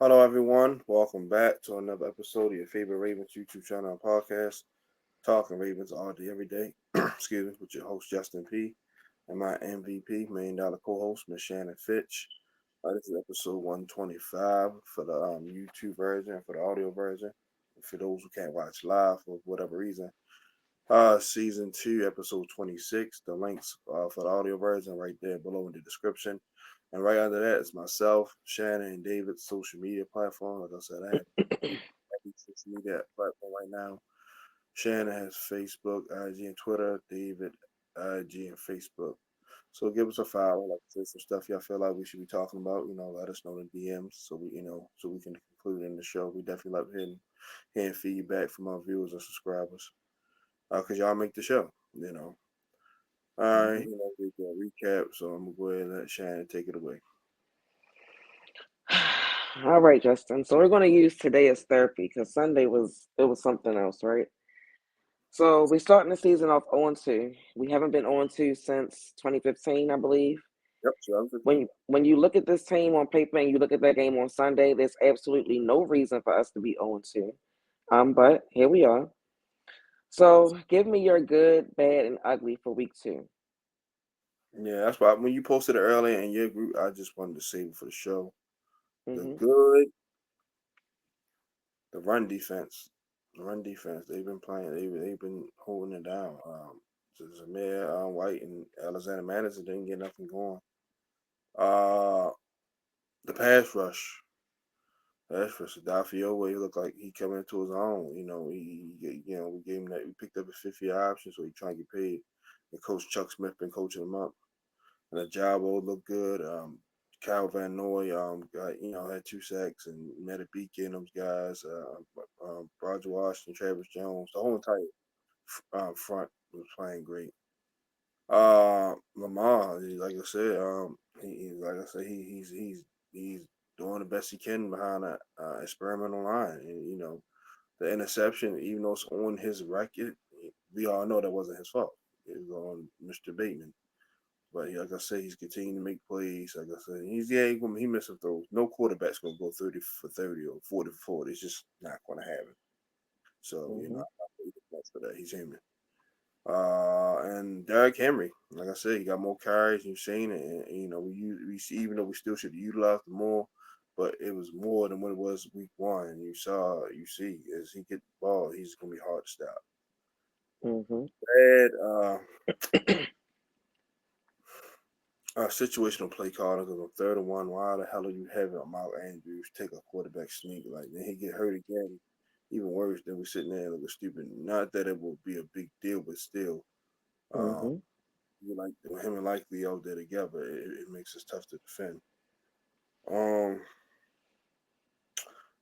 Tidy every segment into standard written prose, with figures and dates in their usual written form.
Hello, everyone. Welcome back to another episode of your favorite Ravens YouTube channel and podcast, Talking Ravens all day, every day. Excuse me, with your host, Justin P., and my MVP, Million Dollar co host, Miss Shannon Finch. This is episode 125 for the YouTube version and for the audio version. For those who can't watch live for whatever reason, season 2, episode 26. The links for the audio version right there below in the description. And right under that is myself, Shannon, and David's social media platform. Like I said, I have every social media platform right now. Shannon has Facebook, IG, and Twitter. David, IG, and Facebook. So give us a follow. Like I said, some stuff y'all feel like we should be talking about. Let us know in the DMs so so we can conclude in the show. We definitely love hearing feedback from our viewers and subscribers. Cause y'all make the show. All right, Mhm. we can recap. So I'm gonna go ahead and let Shannon take it away. All right, Justin. So we're going to use today as therapy because Sunday was something else, right? So we're starting the season off 0-2. We haven't been 0-2 since 2015, I believe. Yep, so I'm 15. When you look at this team on paper and you look at that game on Sunday, there's absolutely no reason for us to be 0-2. But here we are. So give me your good, bad, and ugly for week 2. Yeah, that's why when you posted it earlier in your group, I just wanted to save it for the show. The Mm-hmm. good, the run defense, they've been playing. They've been holding it down. Zamir White and Alexander Madison didn't get nothing going. Uh, the pass rush. Dafiowe looked like he coming into his own. We gave him that. We picked up a 50 option, so he trying to get paid. And Coach Chuck Smith been coaching him up. And the Jabo looked good. Kyle Van Noy, had 2 sacks and Meta Beacon, those guys. Roger Washington, Travis Jones, the whole entire front was playing great. Lamar, like I said, he's doing the best he can behind that experimental line, and the interception, even though it's on his record, we all know that wasn't his fault. It was on Mr. Bateman. But like I said, he's continuing to make plays. Like I said, he missed some throws. No quarterback's gonna go 30 for 30 or 40 for 40. It's just not gonna happen. So Mm-hmm. I'm not really much for that. He's human. And Derrick Henry, like I said, he got more carries. You've seen it, and we see, even though we still should have utilized him more, but it was more than what it was week one. And you see, as he get the ball, he's gonna be hard to stop. Mm-hmm. Bad, situational play calling because on 3rd and 1, why the hell are you having Mark Andrews take a quarterback sneak? Like, then he get hurt again. Even worse than we sitting there looking stupid. Not that it will be a big deal, but still, um, Mm-hmm. you like him and Likely out there together, it makes it tough to defend. Um,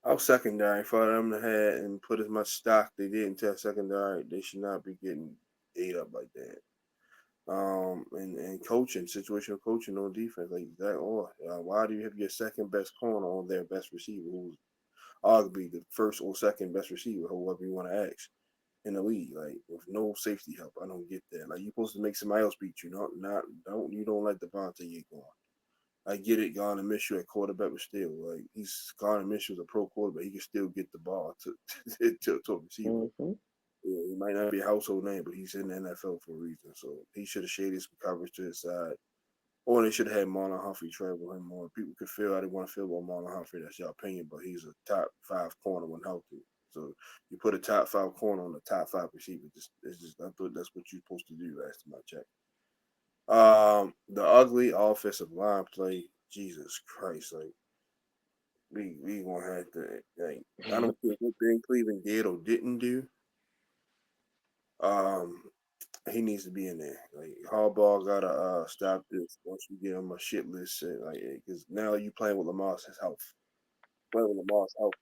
our secondary for them to have and put as much stock they did into our secondary, they should not be getting ate up like that. And coaching, situational coaching on defense like that. Or why do you have your second best corner on their best receiver, who's arguably the first or second best receiver, whoever you want to ask in the league, like with no safety help? I don't get that. Like, you're supposed to make somebody else beat you, not don't you don't let Devontae get going. I get it, Garner Minshew at quarterback, but still, like, he's Garner Minshew's a pro quarterback. He can still get the ball to to a receiver. Mm-hmm. Yeah, he might not be a household name, but he's in the NFL for a reason. So he should have shaded some coverage to his side. Or they should have had Marlon Humphrey travel him more. People could feel how they want to feel about Marlon Humphrey. That's your opinion, but he's a top 5 corner when healthy. So you put a top 5 corner on the top 5 receiver. It's just I thought that's what you're supposed to do. Last time I checked. The ugly offensive line play. Jesus Christ, like we gonna have to, like, I don't care what Ben Cleveland did or didn't do. Um, he needs to be in there. Like, Harbaugh gotta stop this once you get him a shit list set. Like, because now you playing with Lamar's health. Playing with Lamar's health.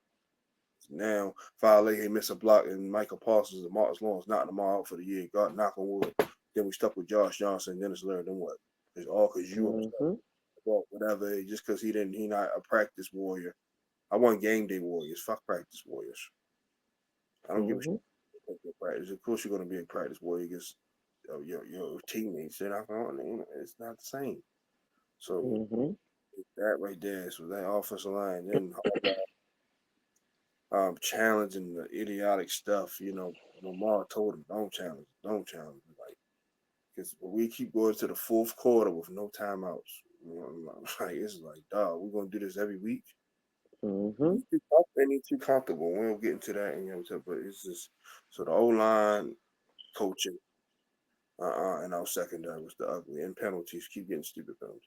Now File miss a block and Michael Parsons and Marcus Lawrence knocking them all out for the year. God knock on wood. Then we stuck with Josh Johnson, Dennis Leary, then what? It's all because you upset. Mm-hmm. Well, whatever. Just because he not a practice warrior. I want game day warriors. Fuck practice warriors. I don't give a Mm-hmm. shit. Practice. Of course, you're gonna be a practice warrior against your teammates. They're not going. It's not the same. So Mm-hmm. That right there. So that offensive line, then challenging the idiotic stuff. Lamar told him, don't challenge. Like, because we keep going to the fourth quarter with no timeouts. Like it's like, dog, we're gonna do this every week. Mm-hmm. He's too comfortable. We don't get into that, but it's just so the O line coaching, and our secondary was the ugly, and penalties keep getting stupid penalties.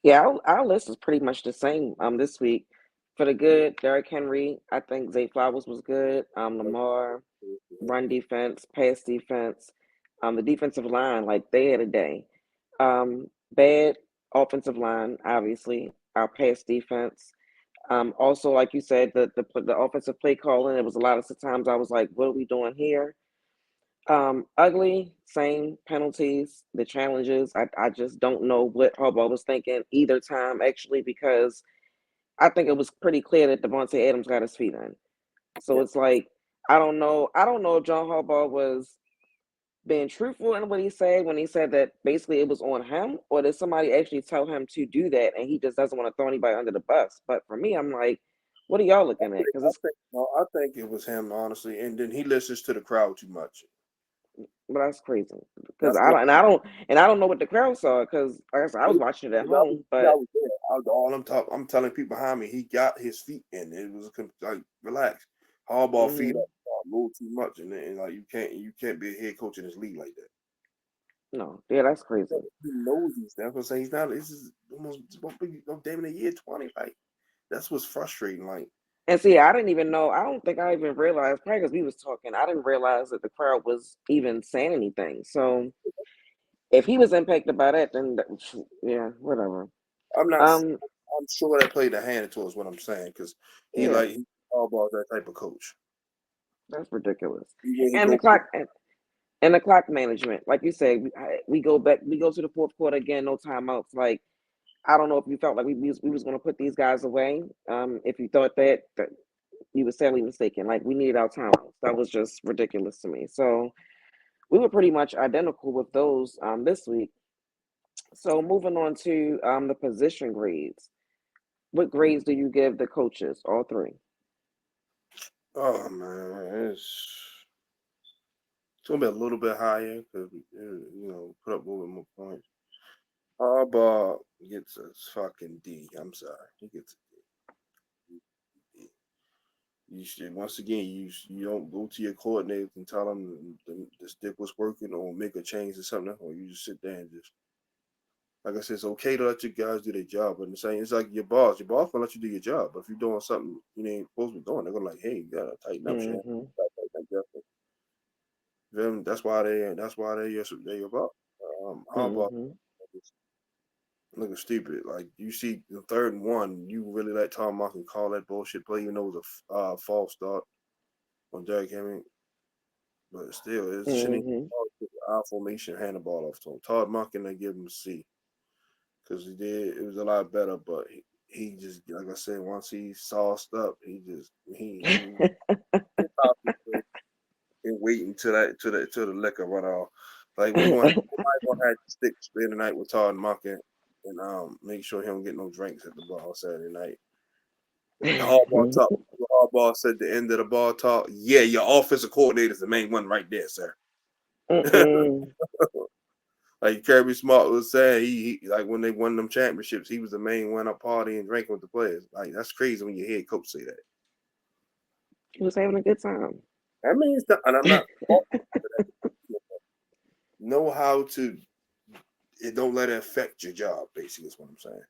Yeah, our list is pretty much the same this week. For the good, Derrick Henry, I think Zay Flowers was good. Lamar, run defense, pass defense, the defensive line, like they had a day. Bad offensive line, obviously, our pass defense. Also, like you said, the offensive play calling, it was a lot of times I was like, what are we doing here? Ugly, same penalties, the challenges. I just don't know what Harbaugh was thinking either time, actually, because I think it was pretty clear that Devontae Adams got his feet in. So Yeah, it's like, I don't know. I don't know if John Harbaugh was being truthful in what he said when he said that basically it was on him, or did somebody actually tell him to do that and he just doesn't want to throw anybody under the bus? But for me, I'm like, what are y'all looking at? Because it's, no, I think it was him honestly, and then he listens to the crowd too much. but that's crazy. Because That's I what don't, and I don't know what the crowd saw. Because like I said, I was watching it at home, I but was there. All I'm telling people behind me, he got his feet in. It was like relax. Hardball feet mm-hmm, up a little too much, and like you can't be a head coach in this league like that. no, yeah, that's crazy. He knows these. That's what I'm saying. He's not. This is almost damn near year 20. Like that's what's frustrating. Like And see, I didn't even know. I don't think I even realized, probably because we was talking. I didn't realize that the crowd was even saying anything. So if he was impacted by that, then yeah, whatever. I'm not. Um, I'm sure that played a hand into us. What I'm saying because yeah, he Hardball's that type of coach. that's ridiculous. Even he And the go. clock and the clock management, like you said, we go back, we go to the fourth quarter again, no timeouts. Like I don't know if you felt like we was going to put these guys away. If you thought that you were sadly mistaken. Like we needed our timeouts. That was just ridiculous to me. So we were pretty much identical with those this week. So moving on to the position grades. What grades do you give the coaches? All three. Oh man, it's gonna be a little bit higher because put up a little bit more points. Harbaugh gets a fucking D. I'm sorry, he gets a D. You should once again you don't go to your coordinators and tell them the stick was working or make a change or something, or you just sit there and just like I said, it's okay to let your guys do their job, but the same it's like your boss. Your boss gonna let you do your job, but if you're doing something you ain't supposed to be doing, they're gonna like, hey, you gotta tighten up, shit. Mm-hmm. Them, that's why they about Harbaugh Mm-hmm. looking stupid. Like you see the 3rd and 1, you really let Tom Martin call that bullshit play, even though it was a false start on Derrick Henry. But still, it shouldn't Mm-hmm. our formation hand the ball off to him. Todd Monken, they give him a C because he did. It was a lot better, but he just like I said, once he sauced up, he just he and waiting till the liquor run off. Like we gonna have to stick spend the night with Todd Monken and make sure he don't get no drinks at the bar on Saturday night. The hardball talk. The hardball said the end of the ball talk. Yeah, your offensive coordinator is the main one right there, sir. Mm-mm. Like Kirby Smart was saying, he like when they won them championships, he was the main one up partying and drinking with the players. Like that's crazy when your head coach say that. He was having a good time. I mean, it's not, and I'm not know how to. It don't let it affect your job. Basically, is what I'm saying.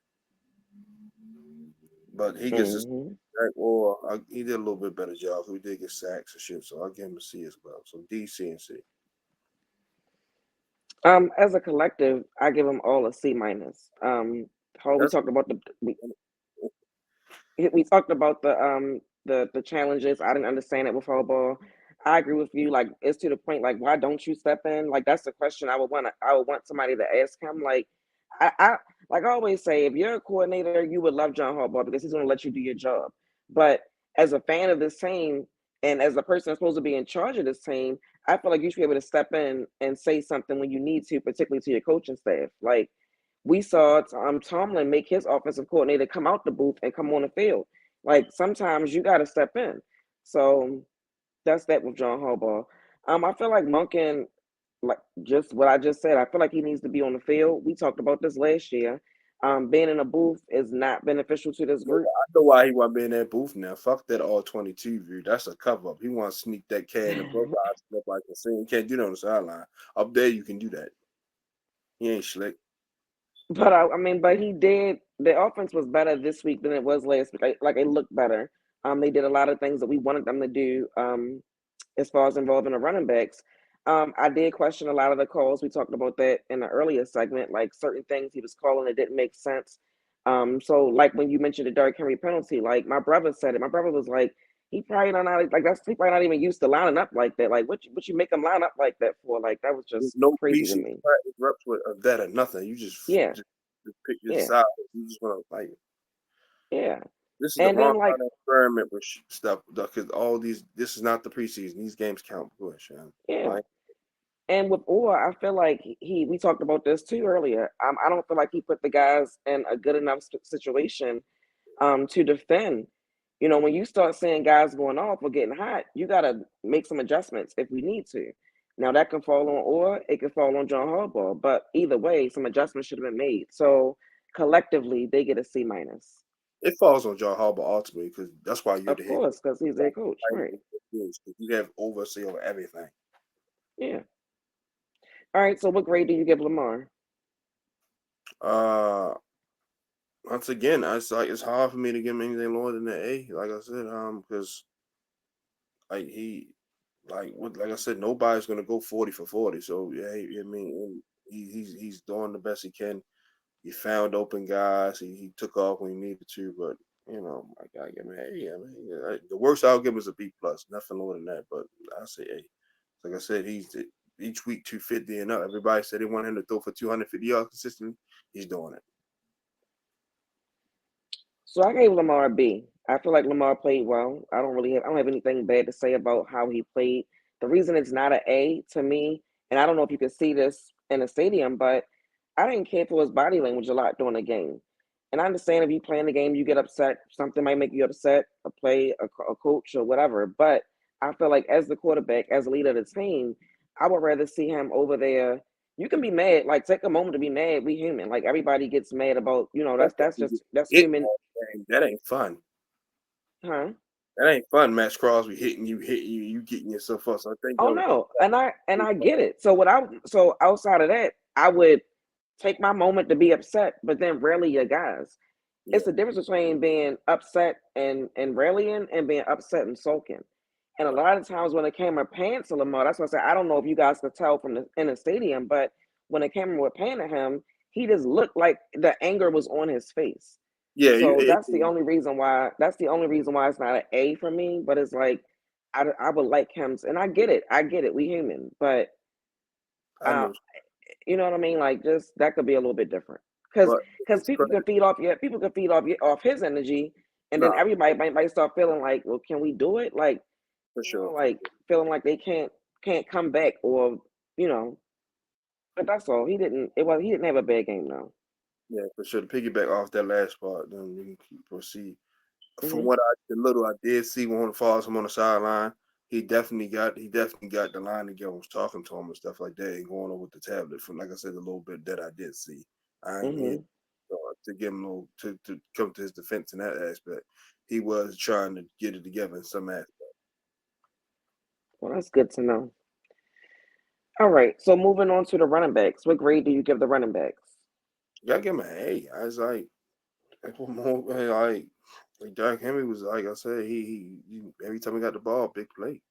But he gets a Mm-hmm. sack, or he did a little bit better job. So he did get sacks and shit. So I'll give him a C as well. So D, C, and C. As a collective, I give them all a C minus. How we That's talked about we talked about the challenges. I didn't understand it with football. I agree with you. Like it's to the point. Like why don't you step in? Like that's the question I would want somebody to ask him. Like I like I always say, if you're a coordinator, you would love John Harbaugh because he's going to let you do your job. But as a fan of this team and as a person that's supposed to be in charge of this team, I feel like you should be able to step in and say something when you need to, particularly to your coaching staff. Like we saw Tomlin make his offensive coordinator come out the booth and come on the field. Like sometimes you got to step in. So that's that with John Harbaugh. I feel like Monken, like just what I just said, I feel like he needs to be on the field. We talked about this last year. Being in a booth is not beneficial to this Yeah, group. I know why he want to be in that booth now. Fuck that all 22 view. That's a cover up. He want to sneak that cat in the book eyes and nobody can see. He can't do that on the sideline. Up there, you can do that. He ain't slick. But I mean, but he did. The offense was better this week than it was last week. Like it looked better. They did a lot of things that we wanted them to do. As far as involving the running backs, I did question a lot of the calls. We talked about that in the earlier segment. Like certain things he was calling that didn't make sense. So like when you mentioned the Derrick Henry penalty, like my brother said it. My brother was like, he probably not like that's he probably not even used to lining up like that. Like what you make him line up like that for? Like that was There's just no crazy to preseason me. practice reps with of that or nothing. You Yeah, just pick your yeah, side. You just want to like yeah. this is the And wrong then like kind of experiment with stuff because all these this is not the preseason. These games count. Bush, man. yeah. Like And with Orr, I feel like we talked about this too earlier. I don't feel like he put the guys in a good enough situation to defend. You know, when you start seeing guys going off or getting hot, you got to make some adjustments if we need to. Now that can fall on Orr, it can fall on John Harbaugh, but either way, some adjustments should have been made. So collectively, they get a C minus. it falls on John Harbaugh ultimately because that's why you're Of the head course, coach. because he's their coach, right? Because you have oversee over everything. Yeah. All right. So what grade do you give Lamar? Uh, once again, it's like it's hard for me to give him anything lower than an A. Like I said, because like he, like I said, nobody's gonna go 40 for 40. So yeah, I mean, he's doing the best he can. He found open guys. He took off when he needed to, but I gotta give him an A. I mean, the worst I'll give him is a B plus, nothing lower than that. But I say A. Like I said, he's each week 250 and up. Everybody said they want him to throw for 250 yards consistently. He's doing it. So I gave Lamar a B. I feel like Lamar played well. I don't have anything bad to say about how he played. The reason it's not an A to me, and I don't know if you could see this in the stadium, but I didn't care for his body language a lot during the game. And I understand if you play in the game, you get upset. Something might make you upset, a coach, or whatever. But I feel like as the quarterback, as a leader of the team, I would rather see him over there. You can be mad, like take a moment to be mad. We human. Like everybody gets mad about, that's Hitting human, all game, that ain't fun. huh? That ain't fun, Max Crosby hitting you, you getting yourself up. So I think Oh that was no, and I get it. So outside of that, I would take my moment to be upset, but then rally your guys. yeah, It's the difference between being upset and rallying and being upset and sulking. And a right. lot of times when the camera pans to Lamar, that's what I say. I don't know if you guys could tell from the in the stadium, but when the camera would pan at him, he just looked like the anger was on his face. Yeah, So that's the only reason why. That's the only reason why it's not an A for me. But it's like I would like him, and I get it. I get it. We human, but I uh, know, you know what I mean. Like just that could be a little bit different because but it's people can credit. feed off off his energy, and then Nah, everybody might start feeling like, well, can we do it? Like for sure, for like sure. feeling like they can't come back or you know. But that's all. He didn't have a bad game though. Yeah, for sure. To piggyback off that last part, then we can proceed. From Hmm. what the little I did see when follows him on the sideline, he definitely got the line together, was talking to him and stuff like that, and going over the tablet. From like I said, a little bit that I did see. I ain't here Hmm. to give him a little to come to his defense in that aspect. He was trying to get it together in some aspect. Well, that's good to know. All right. So moving on to the running backs. What grade do you give the running backs? You gotta give him an A. I was like what more like Derrick Henry was like I said, he every time he got the ball, big play.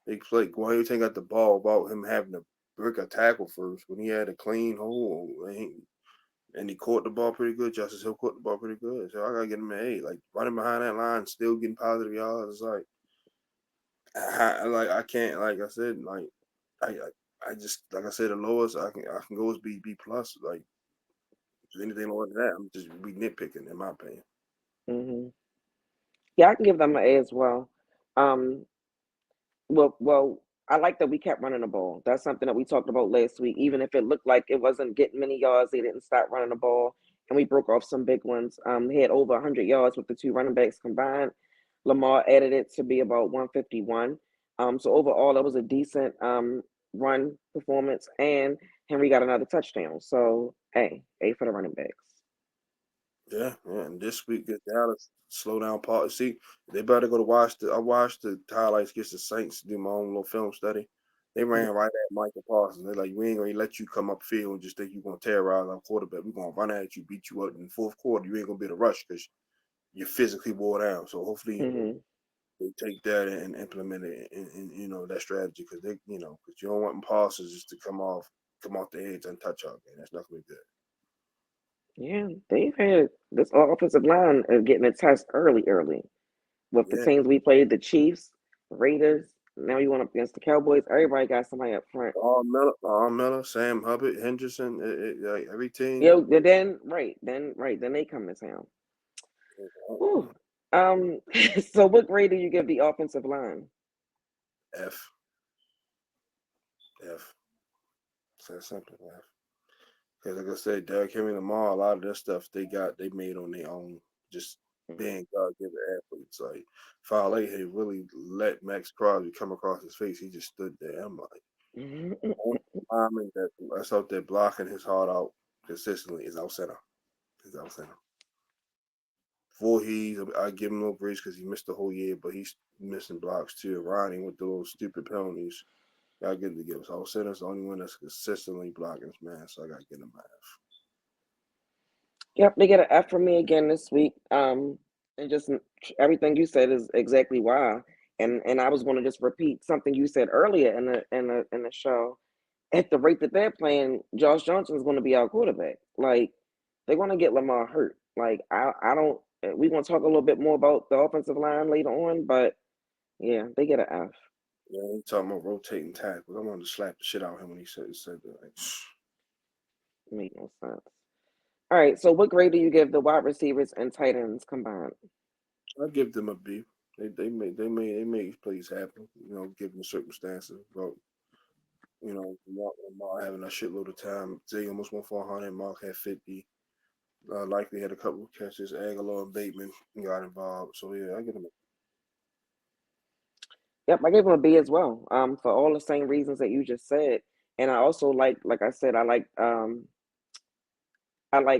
Big play. Well, every time he got the ball about him having to break a tackle first when he had a clean hole and he caught the ball pretty good. Justice Hill caught the ball pretty good. So I gotta get him an A. Like running behind that line, still getting positive yards. It's like I can't like I said, like I just like I said, the lowest I can go is B plus. Like anything lower than that, I'm just be nitpicking in my opinion. Hmm. Yeah, I can give them an A as well. Um, well, I like that we kept running the ball. That's something that we talked about last week. Even if it looked like it wasn't getting many yards, they didn't stop running the ball, and we broke off some big ones. He had over 100 yards with the two running backs combined. Lamar added it to be about 151. So overall, it was a decent run performance, and Henry got another touchdown. So A for the running backs. Yeah, yeah. And this week get Dallas slow down part. See, they better go to watch the. I watched the highlights against the Saints. Do my own little film study. They ran right at Michael Parsons. They're like, we ain't gonna let you come up field and just think you're gonna terrorize our quarterback. We're gonna run at you, beat you up in the fourth quarter. You ain't gonna be able to rush because you're physically wore down. So hopefully Mm-hmm. they take that and implement it in that strategy because because you don't want Parsons just to come off the edge and touch out. Man, that's not gonna be good. Yeah, they've had this offensive line getting a test early. With the Yeah. teams we played, the Chiefs, Raiders. Now you went up against the Cowboys. Everybody got somebody up front. All Miller, Sam Hubbard, Henderson, like every team. Yo, then they come to town. Whew. So what grade do you give the offensive line? F, F. It's that simple, F. Because like I said, Derrick Henry, Lamar, a lot of that stuff they made on their own, just being God-given athletes. Like Fale had really let Max Crosby come across his face. He just stood there. I'm like, only lineman that's out there blocking his heart out consistently is out center. He's out center. Voorhees, I give him no grace because he missed the whole year, but he's missing blocks too. Ronnie with those stupid penalties. I get to give. So Center's the only one that's consistently blocking his man, so I got to get him half. Yep, they get an F from me again this week. And just everything you said is exactly why. And I was going to just repeat something you said earlier in the show. At the rate that they're playing, Josh Johnson is going to be our quarterback. Like they're going to get Lamar hurt. Like I don't. We going to talk a little bit more about the offensive line later on, but yeah, they get an F. Yeah, he talking about rotating tackles. I wanted to slap the shit out of him when he said that. Like, Make no sense. All right, so what grade do you give the wide receivers and tight ends combined? I give them a B. They made plays happen. Given the circumstances. But Lamar having a shitload of time. Zay almost went for 100. Mark had 50. Likely had a couple of catches. Aguilar and Bateman got involved. So yeah, I give them a Yep, I gave him a B as well. For all the same reasons that you just said, and I also like I said, I like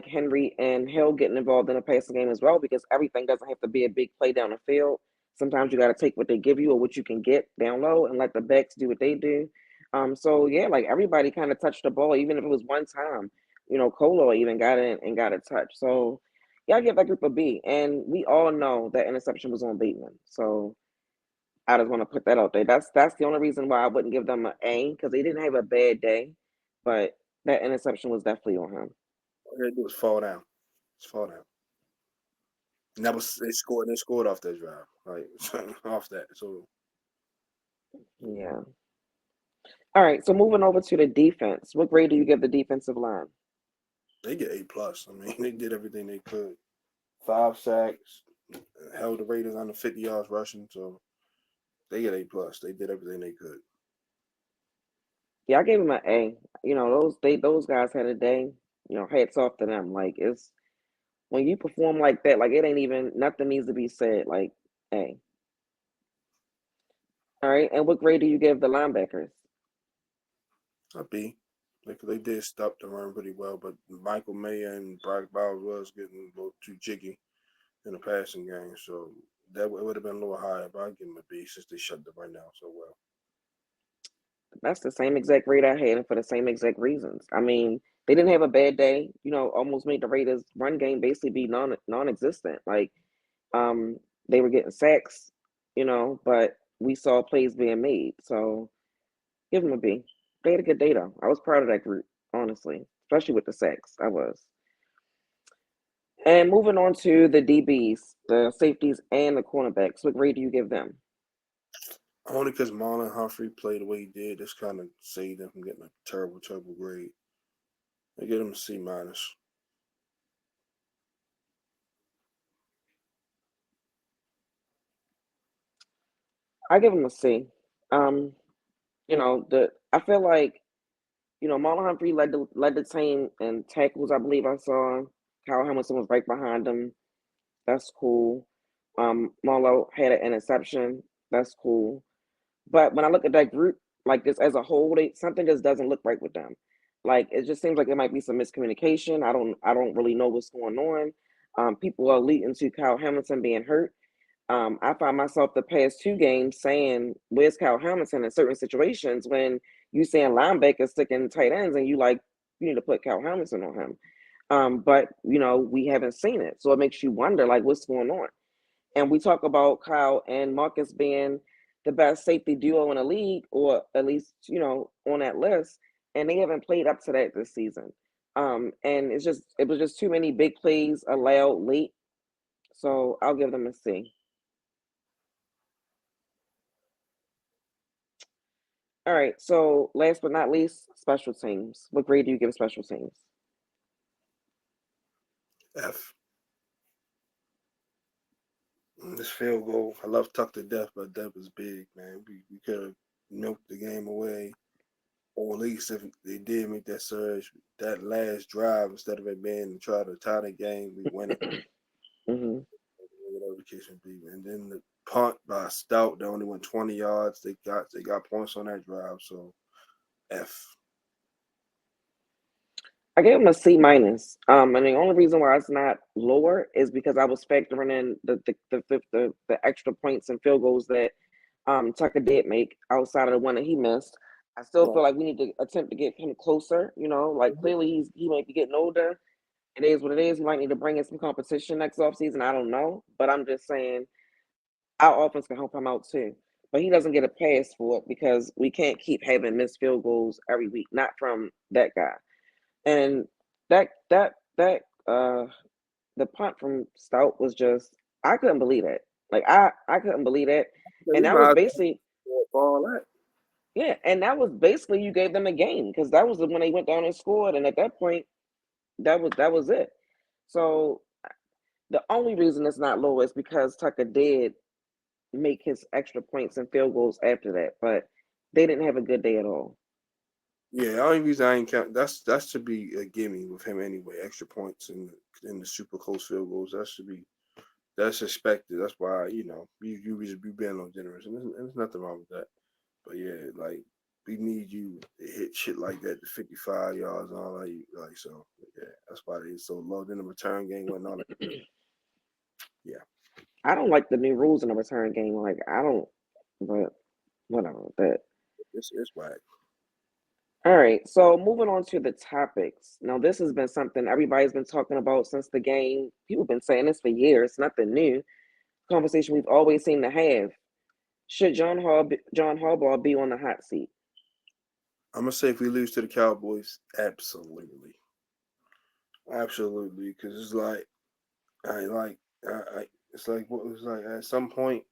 Henry and Hill getting involved in the passing game as well because everything doesn't have to be a big play down the field. Sometimes you got to take what they give you or what you can get down low and let the backs do what they do. So yeah, like everybody kind of touched the ball, even if it was one time. Colo even got in and got a touch. So yeah, I give that group a B. And we all know that interception was on Bateman. So I just want to put that out there. That's the only reason why I wouldn't give them an A because they didn't have a bad day, but that interception was definitely on him. all they do is fall down. Just fall down. And that was they scored off that drive. Like off that. So Yeah. All right. So moving over to the defense, what grade do you give the defensive line? they get A+. I mean, they did everything they could. 5 sacks, held the Raiders under 50 yards rushing, so they get A+. They did everything they could. Yeah, I gave them an A. Those guys had a day. Hats off to them. Like it's when you perform like that, like it ain't even nothing needs to be said. Like A. All right. And what grade do you give the linebackers? A B. They did stop the run pretty well, but Michael Mayer and Brock Bowers was getting a little too jiggy in the passing game, so that would have been a little higher. But I give them a B since they shut the run down so well. That's the same exact grade I had, and for the same exact reasons. I mean, they didn't have a bad day. Almost made the Raiders' run game basically be non-existent. Like, um, they were getting sacks, but we saw plays being made. So give them a B. They had a good day though. I was proud of that group, honestly, especially with the sacks. I was. And moving on to the DBs, the safeties, and the cornerbacks. What grade do you give them? Only because Marlon Humphrey played the way he did, this kind of saved them from getting a terrible, terrible grade. They get him a C-. I give them a C. Um, I feel like Marlon Humphrey led the team in tackles. I believe I saw Kyle Hamilton was right behind him. That's cool. Marlo had an interception. That's cool. But when I look at that group, like this as a whole, something just doesn't look right with them. Like it just seems like there might be some miscommunication. I don't really know what's going on. People are leading to Kyle Hamilton being hurt. I find myself the past two games saying, "Where's Kyle Hamilton?" in certain situations when you saying linebackers sticking tight ends, and you need to put Kyle Hamilton on him. But we haven't seen it, so it makes you wonder, like, what's going on. And we talk about Kyle and Marcus being the best safety duo in the league, or at least on that list, and they haven't played up to that this season. And it was just too many big plays allowed late, so I'll give them a C. All right, so last but not least, special teams. What grade do you give special teams? F. This field goal, I love Tuck to death, but that was big, man. We could have milked the game away, or at least if they did make that surge, that last drive, instead of it being to try to tie the game, we win it. Hmm. Whatever the case may be. And then the punt by Stout, they only went 20 yards. They got points on that drive, so F. I gave them a C minus. And the only reason why it's not lower is because I was factoring in the extra points and field goals that Tucker did make outside of the one that he missed. I still feel Right. like we need to attempt to get him closer. Like clearly he might be getting older. It is what it is. He might need to bring in some competition next offseason. I don't know, but I'm just saying our offense can help him out too. But he doesn't get a pass for it because we can't keep having missed field goals every week. Not from that guy. And that the punt from Stout was just, I couldn't believe it. Like I couldn't believe it. And He that was might basically, all that. yeah, and that was basically you gave them a game because that was when they went down and scored, and at that point that was it. So the only reason it's not low is because Tucker did make his extra points and field goals after that, but they didn't have a good day at all. Yeah, the only reason I ain't count that should be a gimme with him anyway. Extra points in the super close field goals. That's expected. That's why you being a little generous, and there's nothing wrong with that. But yeah, like we need you to hit shit like that to 55 yards and all that. Like so, yeah, that's why they so low. Then the return game went all that. Yeah, I don't like the new rules in the return game. Like I don't, but whatever. That it's whack. All right. So moving on to the topics. Now this has been something everybody's been talking about since the game. People have been saying this for years. Nothing new. Conversation we've always seemed to have. Should John Harbaugh be on the hot seat? I'm gonna say if we lose to the Cowboys, absolutely, absolutely, because it's like I like I it's like what was like at some point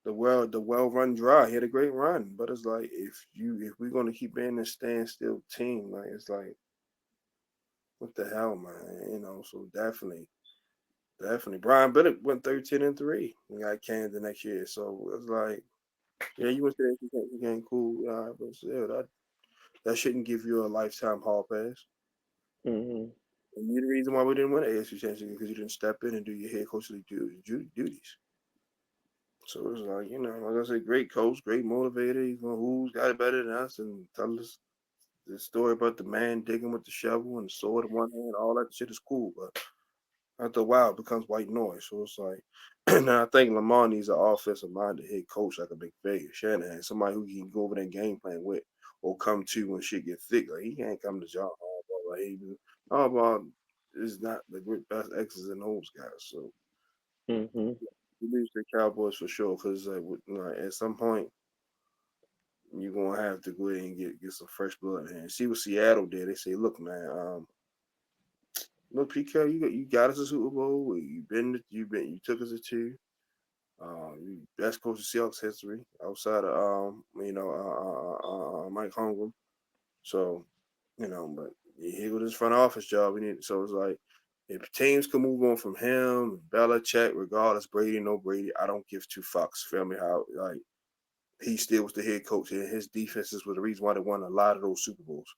the well run dry. He had a great run, but it's like if we're gonna keep being this standstill team, like it's like what the hell, man, So definitely, Brian Bennett went 13-3. We got canned the next year, so it's like yeah, you went there, you can't cool, but still that shouldn't give you a lifetime hall pass. Hmm. And you're the reason why we didn't win an AFC championship because you didn't step in and do your head coaching duties. So it's like, like I said, great coach, great motivator. He's going who's got it better than us and tell us the story about the man digging with the shovel and the sword in one hand. All that shit is cool, but after a while it becomes white noise. So it's like, now I think Lamar needs an offensive minded head coach like a big figure, Shannon, somebody who can go over that game plan with or come to when shit get thick. Like he can't come to John Harbaugh. Like Harbaugh is not the best X's and O's guys. So Hmm. he leaves the Cowboys for sure because at some point you're gonna have to go ahead and get some fresh blood in here. See what Seattle did. They say, look, man, look, PK, you got us a Super Bowl. You took us to two. You best coach of Seahawks history outside of Mike Holmgren. So, but here with his front office job, we need. So it's like if teams can move on from him, Belichick, regardless, Brady, no Brady, I don't give two fucks. Feel me? How like he still was the head coach, and his defenses were the reason why they won a lot of those Super Bowls.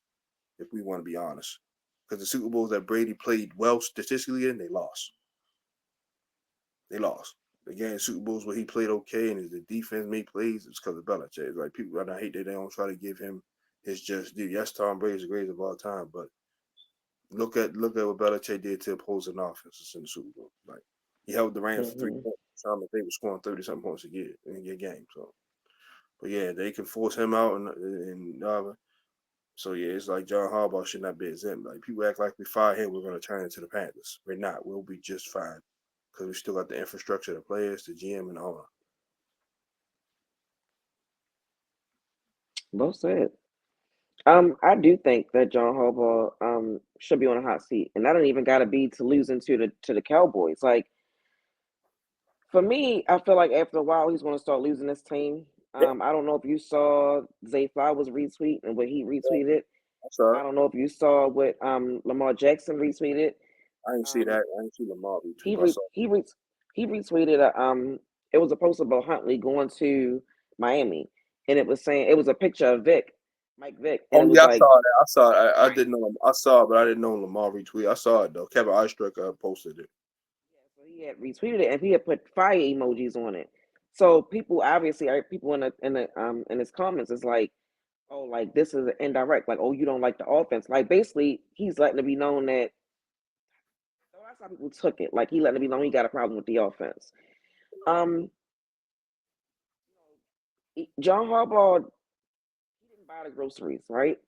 If we want to be honest, because the Super Bowls that Brady played well statistically in, they lost. They lost. Again, Super Bowls where he played okay and the defense made plays, it's because of Belichick. It's like people, I hate that they don't try to give him his just due. Yes, Tom Brady is the greatest of all time, but look at what Belichick did to opposing offenses in the Super Bowl. Like he held the Rams for 3 Hmm. points. Time that they were scoring 30 something points a game. So, but yeah, they can force him out and so yeah, it's like John Harbaugh should not be exempt. Like people act like we fire him, we're going to turn into the Panthers. We're not. We'll be just fine because we still got the infrastructure, the players, the GM, and all. Well said. I do think that John Harbaugh should be on a hot seat, and that don't even got to be to losing to the Cowboys. Like for me, I feel like after a while he's going to start losing this team. Yeah, I don't know if you saw Zay Flowers retweet and what he retweeted. I'm sorry. I don't know if you saw what Lamar Jackson retweeted. I didn't see that. Um, I didn't see Lamar retweet. he But I re- saw. he re- he retweeted it was a post about Huntley going to Miami, and it was saying it was a picture of Mike Vick, and it Oh was yeah, I like saw that. I saw it. I right. didn't know. I saw it, but I didn't know Lamar retweet. I saw it though. Kevin Eichstruck posted it. Yeah, so he had retweeted it and he had put fire emojis on it. So people obviously are people in his comments is like, oh, like this is indirect, like, oh, you don't like the offense. Like basically he's letting it be known that so that's how people took it. Like he letting it be known he got a problem with the offense. Um John Harbaugh, he didn't buy the groceries, right?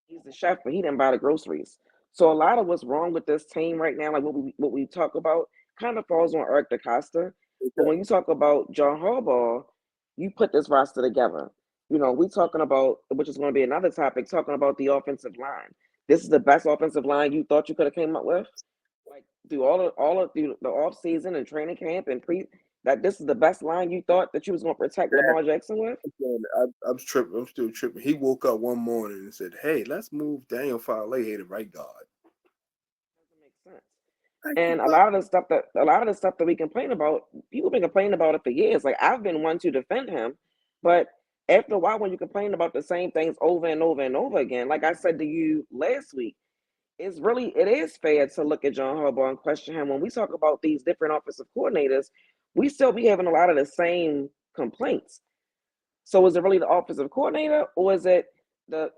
He's the chef, but he didn't buy the groceries. So a lot of what's wrong with this team right now, like what we talk about, kind of falls on Eric DeCosta. But when you talk about John Harbaugh, you put this roster together. We talking about, which is going to be another topic, talking about the offensive line. This is the best offensive line you thought you could have came up with, like through all of the off season and training camp and pre. That this is the best line you thought that you was going to protect Lamar Jackson with. I'm tripping. I'm still tripping. He woke up one morning and said, "Hey, let's move Daniel Faalele to right guard." Doesn't make sense. Like And what? a lot of the stuff that we complain about, people been complaining about it for years. Like I've been one to defend him, but after a while, when you complain about the same things over and over and over again, like I said to you last week, it is fair to look at John Harbaugh and question him. When we talk about these different offensive coordinators, we still be having a lot of the same complaints. So is it really the offensive coordinator, or is it the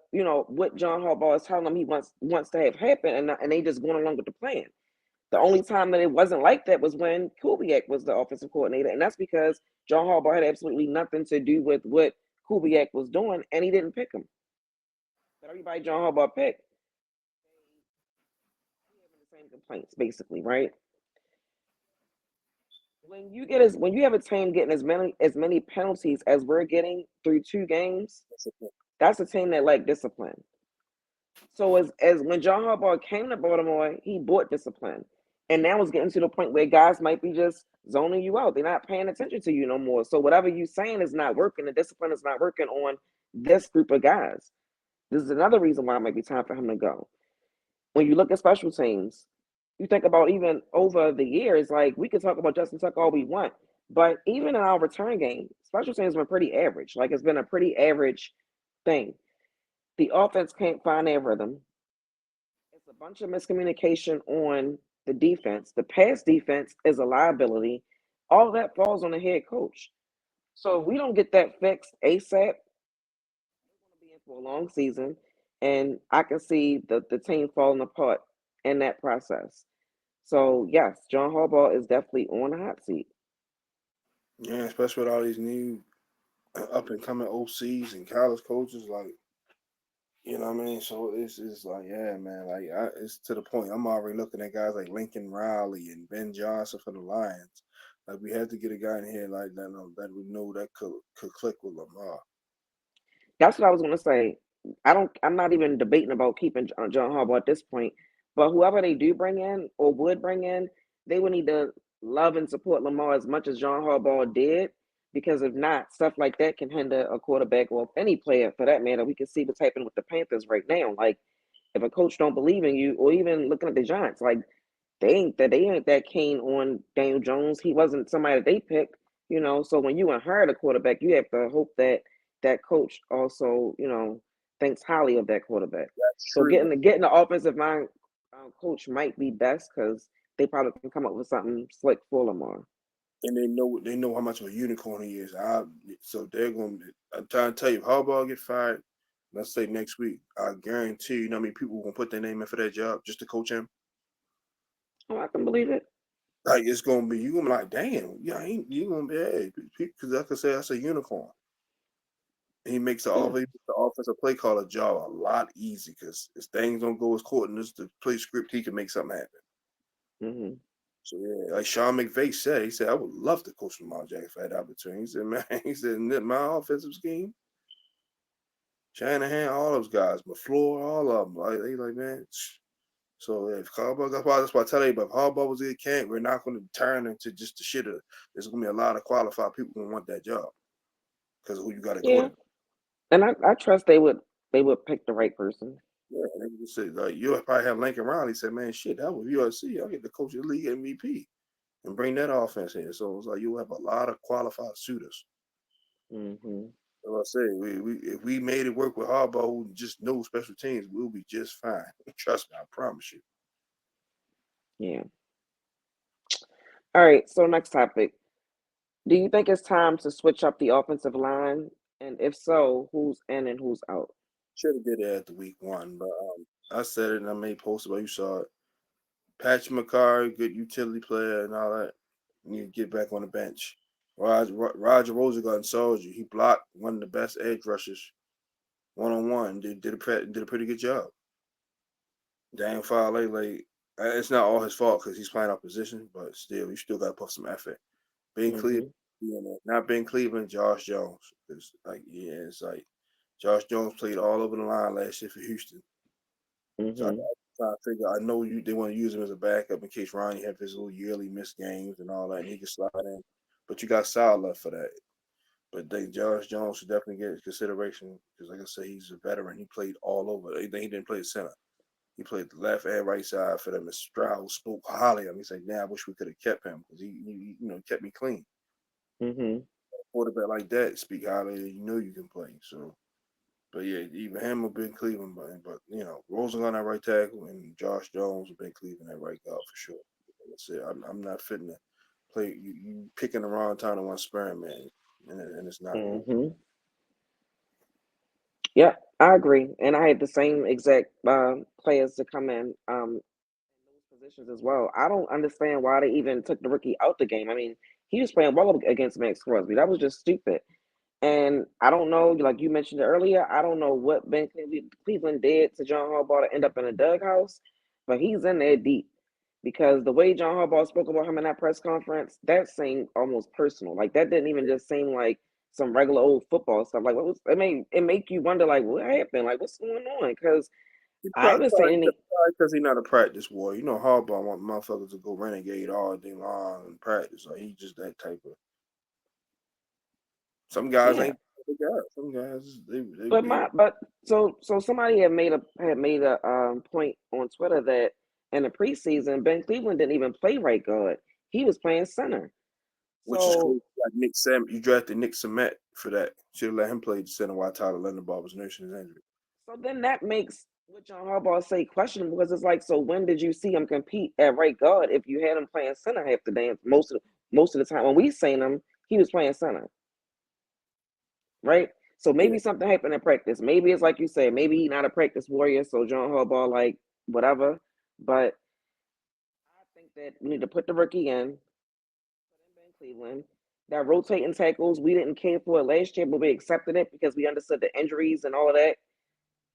what John Harbaugh is telling them he wants to have happen, and they just going along with the plan? The only time that it wasn't like that was when Kubiak was the offensive coordinator, and that's because John Harbaugh had absolutely nothing to do with what Kubiak was doing, and he didn't pick him. But everybody John Harbaugh picked, he having the same complaints, basically, right? When you have a team getting as many penalties as we're getting through 2 games, that's a team that like discipline. So as when John Harbaugh came to Baltimore, he brought discipline. And now it's getting to the point where guys might be just zoning you out. They're not paying attention to you no more. So whatever you're saying is not working. The discipline is not working on this group of guys. This is another reason why it might be time for him to go. When you look at special teams, you think about even over the years, like we could talk about Justin Tucker all we want, but even in our return game, special teams have been pretty average. Like it's been a pretty average thing. The offense can't find their rhythm. It's a bunch of miscommunication on the defense. The pass defense is a liability. All of that falls on the head coach. So if we don't get that fixed ASAP, we're going to be in for a long season. And I can see the team falling apart in that process. So yes, John Harbaugh is definitely on the hot seat. Yeah, especially with all these new up and coming OCs and college coaches, like you know what I mean. So it's like yeah, man. Like it's to the point. I'm already looking at guys like Lincoln Riley and Ben Johnson for the Lions. Like we had to get a guy in here like that that we know that could click with Lamar. That's what I was going to say. I'm not even debating about keeping John Harbaugh at this point. But whoever they do bring in or would bring in, they would need to love and support Lamar as much as John Harbaugh did. Because if not, stuff like that can hinder a quarterback or any player for that matter. We can see what's happening with the Panthers right now. Like if a coach don't believe in you, or even looking at the Giants, like they ain't that keen on Daniel Jones. He wasn't somebody that they picked. So when you inherit a quarterback, you have to hope that that coach also, thinks highly of that quarterback. That's So true. getting the offensive line coach might be best because they probably can come up with something slick for Lamar. And they know how much of a unicorn he is. So they're going to. I'm trying to tell you, if Harbaugh get fired, let's say next week, I guarantee you, know how many people are going to put their name in for that job just to coach him. Oh, I can believe it. Like it's gonna be, you gonna be like, damn, yeah, ain't you gonna be, hey, because like I said, that's a unicorn. He makes Yeah. the offensive play caller job a lot easy because if things don't go as according to the play script, he can make something happen. Mm-hmm. So yeah, like Sean McVay said, he said, I would love to coach Lamar Jackson for that opportunity. He said, man, he said, my offensive scheme, Shanahan, all those guys, McFleur, all of them. Like, he's like, man. So if Harbaugh, that's why I tell you, but if Harbaugh was in camp, we're not going to turn into just the shitter. There's going to be a lot of qualified people who want that job because of who you got at Yeah, quarterback. and I trust they would pick the right person. Yeah, and they just say like you'll probably have Lincoln Riley say, man, shit, that was USC. I'll get the coach of the league MVP and bring that offense in. So it's like you'll have a lot of qualified suitors. Mm-hmm. So I say, if we made it work with Harbaugh, who just knows special teams, we'll be just fine. Trust me, I promise you. Yeah. All right. So next topic. Do you think it's time to switch up the offensive line? And if so, who's in and who's out? Should have did it at the week one, but I said it and I made posts about you saw it. Patrick McCarry, good utility player and all that. You need to get back on the bench. Roger Rosengarten showed you. He blocked one of the best edge rushers one on one. Did a pretty good job. Dan Fale, like it's not all his fault because he's playing our position, but still, you still got to put some effort. Ben Cleveland, Mm-hmm. not Ben Cleveland, Josh Jones. It's like it's like Josh Jones played all over the line last year for Houston. So I Mm-hmm. try to figure. I know they want to use him as a backup in case Ronnie have his little yearly missed games and all that, and he can slide in. But you got solid left for that. But Josh Jones should definitely get consideration because, like I said, he's a veteran. He played all over. He didn't play the center. He played the left and right side for them. And Stroud spoke highly of him. He said, "Man, I wish we could have kept him because he kept me clean." Mm-hmm. A quarterback like that speak highly. You know you can play. So, but yeah, even him have been Cleveland, but Rosen at right tackle and Josh Jones have been Cleveland at right guard for sure. Like I said, I'm not fitting to play. You picking the wrong time to want to spare him, man, and it's not cool. Mm-hmm. Yep, I agree. And I had the same exact players to come in those positions as well. I don't understand why they even took the rookie out the game. I mean, he was playing well against Max Crosby. That was just stupid. And I don't know, like you mentioned earlier, I don't know what Ben Cleveland did to John Harbaugh to end up in a doghouse, but he's in there deep because the way John Harbaugh spoke about him in that press conference, that seemed almost personal. Like that didn't even just seem like some regular old football stuff. Like what was it made it make you wonder like what happened? Like what's going on? Because He I probably haven't seen any. because he's not a practice warrior. You know, Harbaugh want motherfuckers to go renegade all day long in practice. Like he's just that type of. Some guys Yeah, ain't the guys. Some guys they but be. so somebody had made a point on Twitter that in the preseason Ben Cleveland didn't even play right guard. He was playing center. Which is So crazy. Like Nick Sam, you drafted Nick Samet for that. Should have let him play the center while Tyler Linderbaugh was nursing his injury. so then that makes what John Harbaugh say questionable because it's like so when did you see him compete at right guard if you had him playing center half the damn most of the time when we seen him he was playing center, right? So Yeah, maybe something happened in practice. Maybe it's like you say, maybe he's not a practice warrior, so John Harbaugh like whatever. But I think that we need to put the rookie in, put him in Cleveland. That rotating tackles, we didn't care for it last year, but we accepted it because we understood the injuries and all of that.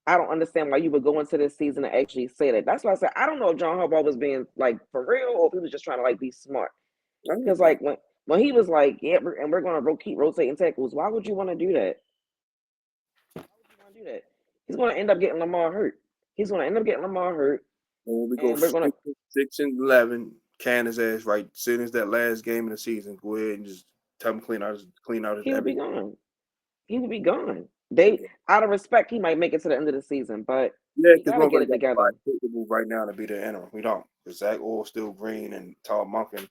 I don't understand why you would go into this season and actually say that. That's why I said I don't know if John Harbaugh was being like for real or if he was just trying to like be smart. I Because understand. like when he was like, yeah, we're going to keep rotating tackles. Why would you want to do that? Why would you want to do that? He's going to end up getting Lamar hurt. He's going to end up getting Lamar hurt, And when we go and we're going to. 6-11, can his ass right as soon as that last game of the season. Go ahead and just tell him clean out his He would be everything. gone. He would be gone. They, Yeah, out of respect, he might make it to the end of the season, but yeah, he because got to get nobody it got together. nobody to move right now to be the interim. We don't. Because Zach Orr's still green and Todd Monken.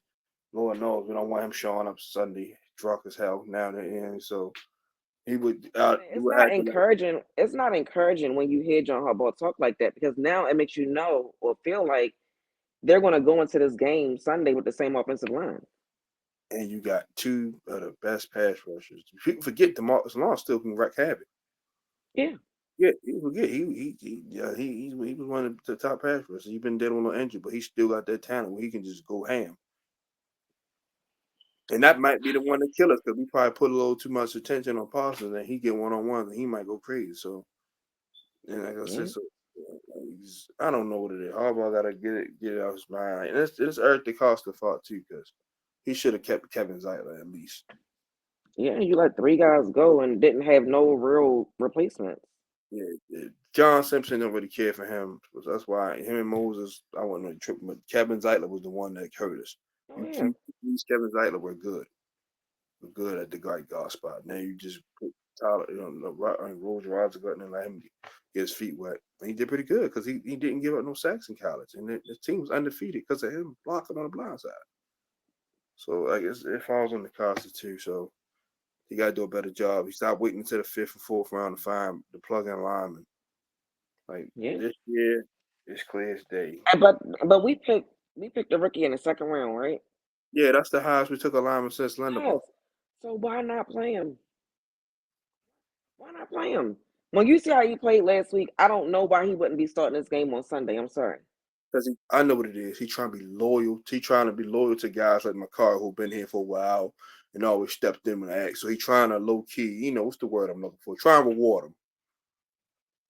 Lord knows we don't want him showing up Sunday drunk as hell now. And so He It's would not have to like, encouraging. It's not encouraging when you hear John Harbaugh talk like that because now it makes you know or feel like they're going to go into this game Sunday with the same offensive line. and you got two of the best pass rushers. People forget Demarcus Lawrence still can wreak havoc. Yeah, Yeah, he forget he was one of the top pass rushers. He's been dead on an injury, but he still got that talent where he can just go ham. And that might be the one to kill us because we probably put a little too much attention on Parsons, and he get one on one, and he might go crazy. So, and like I yeah, said, I don't know what it is. Harbaugh got to get it out his mind, and it's Eric DeCosta fault too because he should have kept Kevin Zeitler at least. yeah. You let three guys go and didn't have no real replacements. Yeah. John Simpson don't really care for him. So that's why him and Moses, I wasn't really tripping, but Kevin Zeitler was the one that hurt us. Oh You yeah, keep these Kevin Zeitler were good. We're good at the right guard spot. Now you just put Tyler, Roger Rodgers and let him get his feet wet. And he did pretty good because he didn't give up no sacks in college, and the team was undefeated because of him blocking on the blind side. So I guess it falls on the Costa too. So he got to do a better job. He stopped waiting until the fifth and fourth round to find the plug-in lineman. Like yeah. this year, it's clear as day. But we picked a rookie in the second round, right? Yeah, that's the highest we took a lineman since Linderbaum. Yes. So why not play him? Why not play him? When you see how he played last week, I don't know why he wouldn't be starting this game on Sunday. I'm sorry. Because I know what it is. He trying to be loyal. He trying to be loyal to guys like McCarr who've been here for a while and always stepped in and act. So he trying to low key, what's the word I'm looking for? Try and reward him.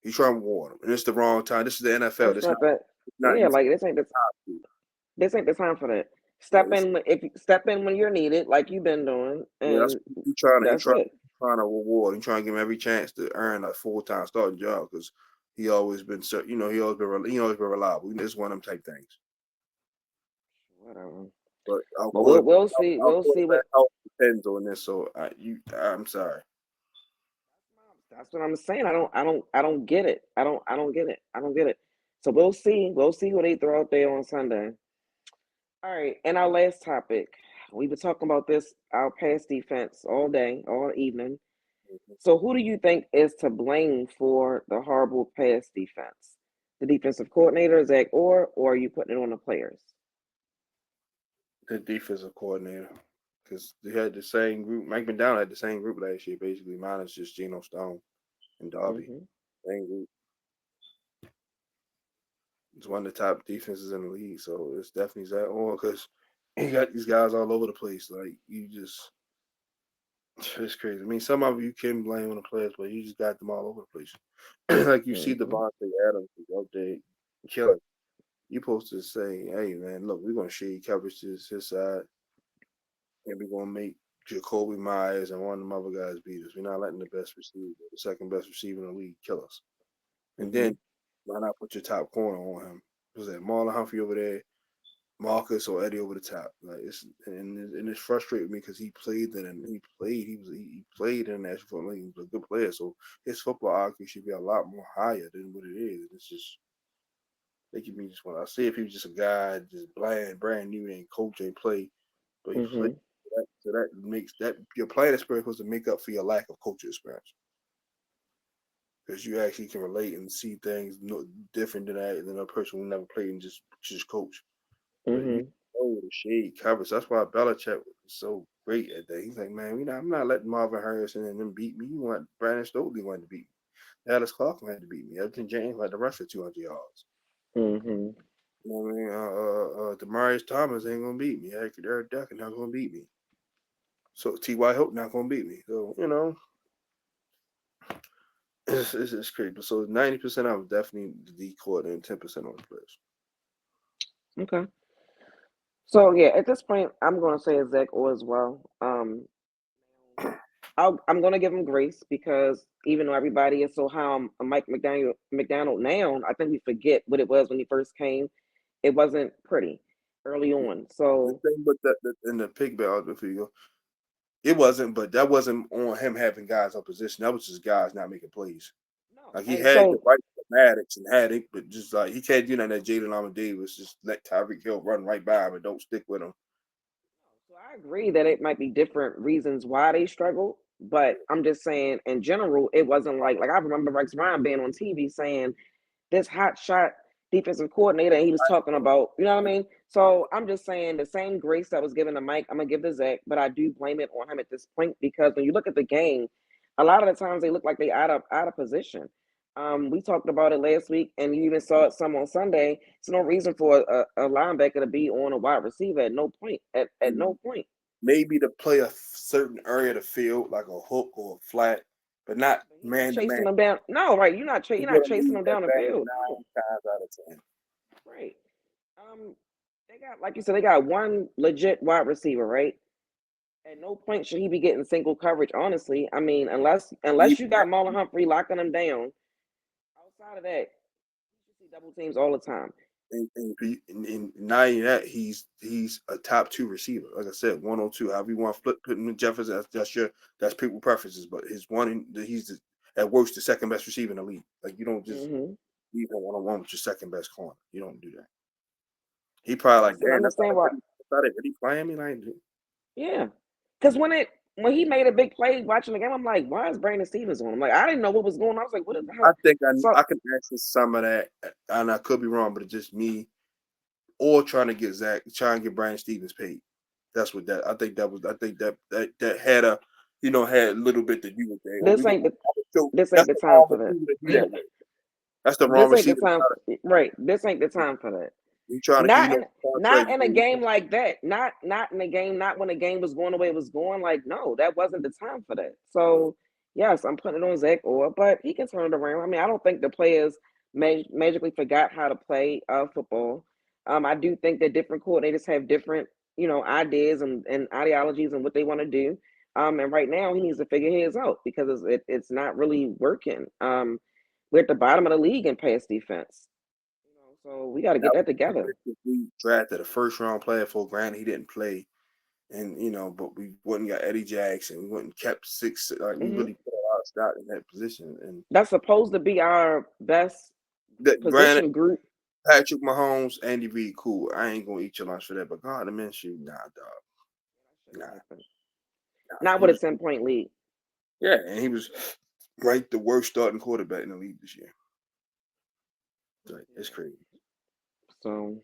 He's trying to reward him. And it's the wrong time. This is the NFL. It's This not that. not Yeah, you. like this ain't the time for that. Yeah, Step in if you step in when you're needed, like you've been doing, that's and what he trying to. that's it. Trying to reward. He trying to give him every chance to earn a full time starting job because he always been, he always been reliable. It's one of them type things. Whatever. But But we'll see. our We'll see quarterback what. health depends on this. So I'm sorry. That's what I'm saying. I don't get it. I don't get it. I don't get it. So we'll see. We'll see who they throw out there on Sunday. All right. And our last topic. We've been talking about this, our pass defense all day, all evening. So who do you think is to blame for the horrible pass defense? The defensive coordinator, Zach or are you putting it on the players? The defensive coordinator because they had the same group. Mike McDonald had the same group last year, basically, minus just Geno Stone and Darby. Mm-hmm. Same group. It's one of the top defenses in the league, so it's definitely Zach Orr because he got these guys all over the place. Like you just, it's crazy. I mean, some of you can blame on the players, but you just got them all over the place. Like you see Mm-hmm. Devontae Adams out there killing. You supposed to say, "Hey man, look, we're gonna shade coverage to his side, and we're gonna make Jacoby Myers and one of them other guys beat us. We're not letting the best receiver, the second best receiver in the league, kill us. And Mm-hmm. then why not put your top corner on him? Was that Marlon Humphrey over there, Marcus or Eddie over the top? Like it's frustrated me because he played that and he played in the National Football League. He was a good player, so his football IQ should be a lot more higher than what it is. It's just making me just want. I see if he was just a guy just brand new and coach and play, but he played. Mm-hmm. So that makes that your playing experience was to make up for your lack of coaching experience because you actually can relate and see things different than a person who never played and just coach. But you Mm-hmm. know the shade covers. That's why Belichick was so great at that. He's like, man, I'm not letting Marvin Harrison and them beat me. You want Brandon Stokely wanted to beat me. Alice Clark had to beat me. Everton James had to rush for 200 yards. Mm-hmm. You know what I mean? Demarius Thomas ain't gonna beat me. Eric Duck not gonna beat me. So T.Y. Hope not gonna beat me. So it's crazy. So 90% of them definitely the D coordinator and 10% on the players. Okay. So yeah, at this point, I'm gonna say Zach or as well. I'm gonna give him grace because even though everybody is so high on Mike McDonald now, I think we forget what it was when he first came. It wasn't pretty early on. The So thing with that in the pig bell before you go, it wasn't, but that wasn't on him having guys up position. That was just guys not making plays. no, Like he and had the so right schematics and had it, but just like he can't do nothing that Jalen Allen Davis just let Tyreek Hill run right by him and don't stick with him. so I agree that it might be different reasons why they struggled. But I'm just saying, in general, it wasn't like I remember Rex Ryan being on TV saying this hot shot defensive coordinator, and he was talking about, you know what I mean? So I'm just saying the same grace that was given to Mike, I'm gonna give to Zach, but I do blame it on him at this point because when you look at the game, a lot of the times they look like they out of position. We talked about it last week, and you even saw it some on Sunday. There's no reason for a linebacker to be on a wide receiver at no point. At no point. Maybe to play a certain area of the field, like a hook or a flat, but not But he's not man to chasing man. them down. No, right? You're You're not gonna chasing need them that down the back field. No, 9 times out of 10. right. Um, they got, like you said, they got one legit wide receiver, right? At no point should he be getting single coverage. Honestly, I mean, unless you Even got Marlon Humphrey locking him down. Outside of that, you should see double teams all the time. and not even that, he's a top 2 receiver. Like I said, 102. However you want to flip put him in Jefferson, that's people preferences. But he's at worst the second best receiver in the league. Like you don't just Hmm. leave him 1-on-one with your second best corner. You don't do that. He probably I like, still damn, understand why. that's not it. Really playing me like. Yeah, because when he made a big play watching the game, I'm like, why is Brandon Stevens on? I'm like, I didn't know what was going on. I was like, what is the I hell? think So I can answer some of that, and I could be wrong, but it's just me or trying to get trying to get Brian Stevens paid. That's what that. I think that had a, had a little bit to do with that. Or we this gonna ain't the so this ain't that's the the time wrong for receiver to do that. that with. That's the wrong This ain't the receiver. time for, right. This ain't the time for that. You trying to get Not in not contract in a free. game like that. Not in a game. Not when the game was going the way it was going. Like no, that wasn't the time for that. So yes, I'm putting it on Zach Orr, but he can turn it around. I mean, I don't think the players magically forgot how to play football. I do think that different coordinators have different ideas and ideologies and what they want to do. And right now he needs to figure his out because it's not really working. We're at the bottom of the league in pass defense. So we got to That get that was together. if we drafted a first round player for granted he didn't play, and but we wouldn't got Eddie Jackson. We wouldn't kept 6. Like we Hmm. really put a lot of stock in that position, and That's supposed to be our best that granted. position group. Patrick Mahomes, Andy Reid, cool. I ain't gonna eat your lunch for that. But God, the Minshew, nah, dog, That shouldn't nah, have happened. nah. Not He with a was, 10-point lead. yeah, and he was ranked the worst starting quarterback in the league this year. Like, it's Yeah. crazy. So,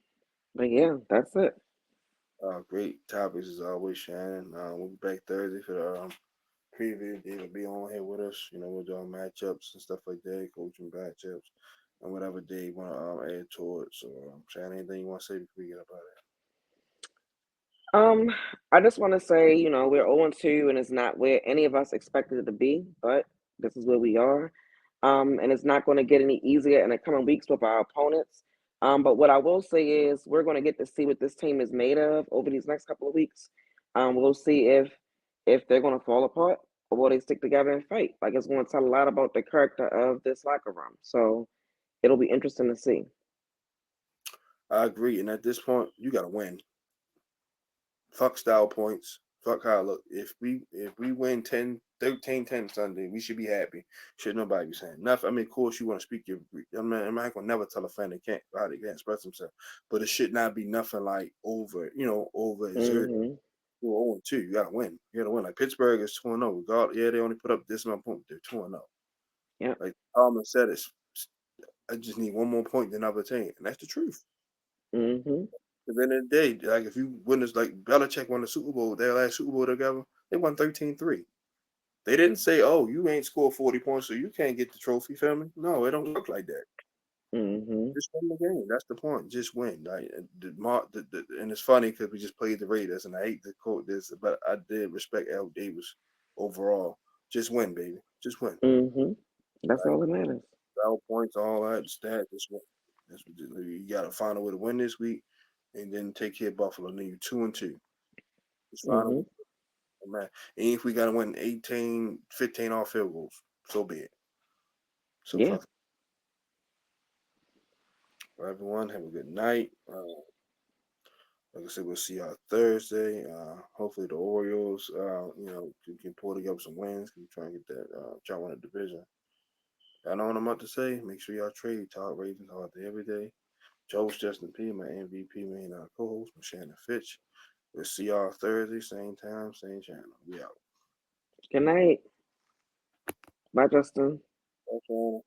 but yeah, that's it. Great topics as always, Shannon. We'll be back Thursday for the preview. They will be on here with us. We'll do matchups and stuff like that, coaching matchups, and whatever day you want to add to it. So, Shannon, anything you want to say before we get up out of Um, I just want to say, we're 0-2, and it's not where any of us expected it to be, but this is where we are. And it's not going to get any easier in the coming weeks with our opponents. But what I will say is we're going to get to see what this team is made of over these next couple of weeks. We'll see if they're going to fall apart or will they stick together and fight. Like it's going to tell a lot about the character of this locker room. So it'll be interesting to see. I agree. And at this point, you got to win. Fuck style points. Fuck how I look. If we win 10, 13-10 Sunday, we should be happy. Should nobody be saying nothing. I mean, of course, you want to speak your. I'm not gonna never tell a fan they can't express themselves, but it should not be nothing like over exerted. Hmm. You're 0-2. You gotta win. You gotta win. Like Pittsburgh is 2-0. God, yeah, they only put up this amount of points. They're 2-0. Yeah. Like Alman said, I just need one more point than other team, and that's the truth. Hmm. At the end of the day, like if you win this, like Belichick won the Super Bowl, their last Super Bowl together, they won 13-3. They didn't say, oh, you ain't scored 40 points, so you can't get the trophy, feel me? No, it don't work like that. Hmm. Just win the game. That's the point. Just win. Like and it's funny because we just played the Raiders, and I hate to quote this, but I did respect Al Davis overall. Just win, baby. Just win. Hmm. That's Like all that matters. foul points, all that stat. Just win. You got to find a way to win this week, and then take care of Buffalo. And then you 2-2. Just find a way. Hmm. Man, and if we got to win 18, 15 off field goals, so be it. So Yeah. fuck. For everyone, have a good night. Like I said, we'll see y'all Thursday. Hopefully the Orioles, can pull together some wins. Can try and get that, try to win a division. I know what I'm about to say. Make sure y'all trade Talk Ravens all day, every day. Joe's Justin P, my MVP, main co-host, Shannon Finch. We'll see y'all Thursday, same time, same channel. We out. Good night. Bye, Justin. That's all.